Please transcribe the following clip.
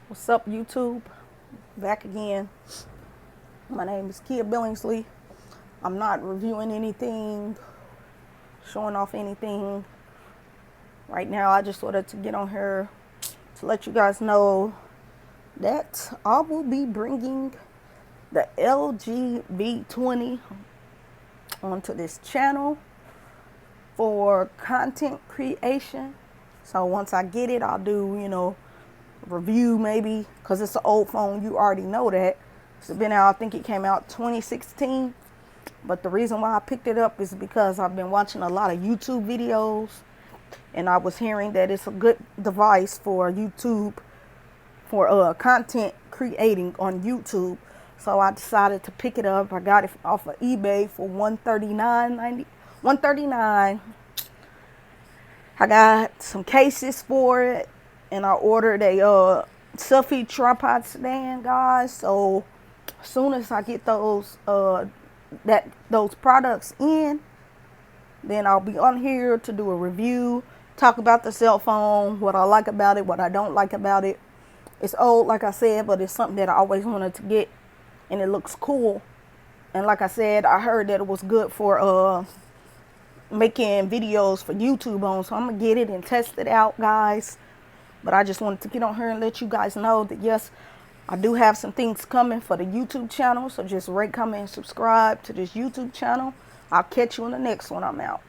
What's up, YouTube? Back again. My name is Kia Billingsley. I'm not reviewing anything, showing off anything. Right now, I just wanted to get on here to let you guys know that I will be bringing the LG v20 onto this channel for content creation. So once I get it, I'll do, review maybe, because it's an old phone. You already know that. It's been out, I think it came out 2016. But the reason why I picked it up is because I've been watching a lot of YouTube videos, and I was hearing that it's a good device for YouTube, for content creating on YouTube. So I decided to pick it up. I got it off of eBay for $139. I got some cases for it, and I ordered a selfie tripod stand, guys. So as soon as I get those products in, then I'll be on here to do a review, talk about the cell phone, what I like about it, what I don't like about it. It's old, like I said, but it's something that I always wanted to get, and it looks cool. And like I said, I heard that it was good for making videos for YouTube on, so I'm gonna get it and test it out, guys. But I just wanted to get on here and let you guys know that yes, I do have some things coming for the YouTube channel. So just rate, comment, and subscribe to this YouTube channel. I'll catch you in the next one. I'm out.